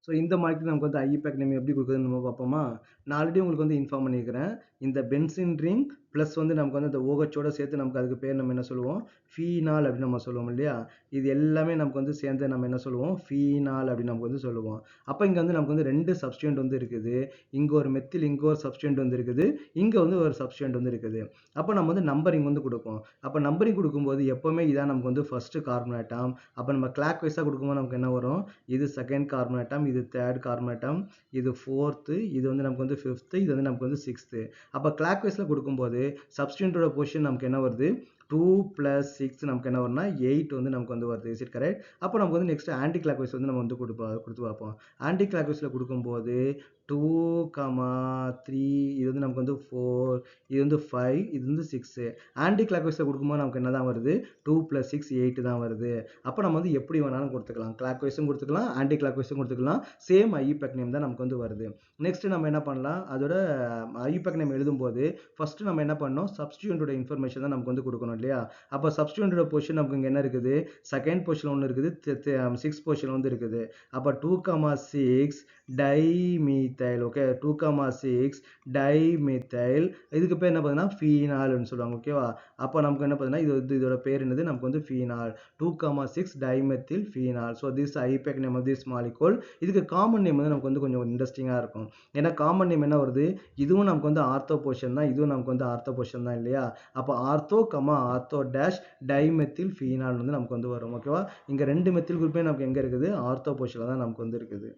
So இந்த molecule நமக்கு வந்து ஐயூபேக் நேம் எப்படி கொடுக்குதுன்னு நம்ம பார்ப்போமா? நான் ஆல்ரெடி உங்களுக்கு வந்து இன்ஃபார்ம் பண்ணியிருக்கிறேன். இந்த பென்சின் ரிங் ப்ளஸ் வந்து நமக்கு வந்து அந்த OHோட சேர்த்து நமக்கு அதுக்கு பேர் நம்ம என்ன சொல்லுவோம்? ஃபீனால் அப்படின்னு நம்ம சொல்லுவோம் இல்லையா? இது எல்லாமே நமக்கு வந்து சேர்ந்து நம்ம என்ன சொல்லுவோம்? ஃபீனால் அப்படின்னு நமக்கு வந்து சொல்லுவோம். அப்போ இங்கே வந்து நமக்கு வந்து 2 சப்ஸ்டியூண்ட் வந்து இருக்குது. இங்கே ஒரு மெத்தில், இங்கே ஒரு சப்ஸ்டியூண்ட் வந்து இருக்குது. இங்கே வந்து ஒரு சப்ஸ்டியூண்ட் வந்து இருக்குது. அப்போ நம்ம வந்து நம்பரிங் வந்து கொடுப்போம். அப்போ நம்பரிங் கொடுக்கும்போது எப்போவுமே இதான் நமக்கு வந்து ஃபர்ஸ்ட் கார்பன் ஆட்டம். அப்போ நம்ம கிளாக் வைஸாக கொடுக்கும்போது நமக்கு என்ன வரும்? இது செகண்ட் கார்பன் ஆட்டம், இது தேர்ட் கார்பன் ஆட்டம், இது ஃபோர்த்து, இது வந்து நமக்கு வந்து ஃபிஃப்த்து, இது வந்து நமக்கு வந்து சிக்ஸ்த்து. அப்போ கிளாக் வைஸில் கொடுக்கும்போது சப்ஸ்டியூண்டோட பொசிஷன் நமக்கு என்ன வருது? 2 + 6 நமக்கு என்ன வரும்னா 8 வந்து நமக்கு வந்து வருது. Is it correct? அப்போ நமக்கு வந்து நெக்ஸ்ட் ஆன்டி கிளாக் வைஸ் வந்து நம்ம வந்து கொடுத்து பார்ப்போம். ஆன்டி கிளாக் வைஸில் கொடுக்கும்போது 2, 3 இது வந்து நமக்கு வந்து 4, இது வந்து 5, இது வந்து 6. ஆன்டி கிளாக் வைஸில் கொடுக்கும்போது நமக்கு என்ன தான் வருது? 2 + 6 8 தான் வருது. அப்போ நம்ம வந்து எப்படி வேணாலும் கொடுத்துக்கலாம். கிளாக் வைஸும் கொடுத்துக்கலாம், ஆன்டி கிளாக் வைஸும் கொடுத்துக்கலாம். சேம் ஐயூபேக் நேம் தான் நமக்கு வந்து வருது. நெக்ஸ்ட் நம்ம என்ன பண்ணலாம்? அதோட ஐயூபேக் நேம் எழுதும்போது ஃபர்ஸ்ட் நம்ம என்ன பண்ணணும்? சப்ஸ்டிட்யூண்டோட இன்ஃபர்மேஷன் தான் நமக்கு வந்து கொடுக்கணும் இல்லையா? அப்போ சப்ஸ்டிட்யூண்டோட பொசிஷன் நமக்கு இங்கே என்ன இருக்குது? செகண்ட் பொசிஷன் ஒன்று இருக்குது, 6 பொசிஷன் வந்து இருக்குது. அப்போ 2, 6 டைமீத்தைல். ஓகே, 2, 6 டைமீத்தைல். இதுக்கு பேர் என்ன பார்த்தீங்கன்னா ஃபீனால்னு சொல்லுவாங்க. ஓகேவா? அப்போ நமக்கு என்ன பார்த்தீங்கன்னா இது வந்து இதோட பேர் என்னது? நமக்கு வந்து phenol. 2, 6 dimethyl phenol. So this IUPAC name of this molecule. இதுக்கு காமன் நேம் வந்து நமக்கு வந்து கொஞ்சம் இன்ட்ரெஸ்டிங்காக இருக்கும். ஏன்னா காமன் நேம் என்ன வருது? இதுவும் நமக்கு வந்து ஆர்த்தோ பொசிஷன் தான், இதுவும் நமக்கு வந்து ஆர்த்தோ பொசிஷன் தான் இல்லையா? அப்போ ortho, ortho dash dimethyl phenol வந்து நமக்கு வந்து வரும். ஓகேவா? இங்கே 2 மெத்தில் குரூப்பே நமக்கு எங்கே இருக்குது? ஆர்த்தோ பொசிஷனில் தான் நமக்கு வந்து இருக்குது.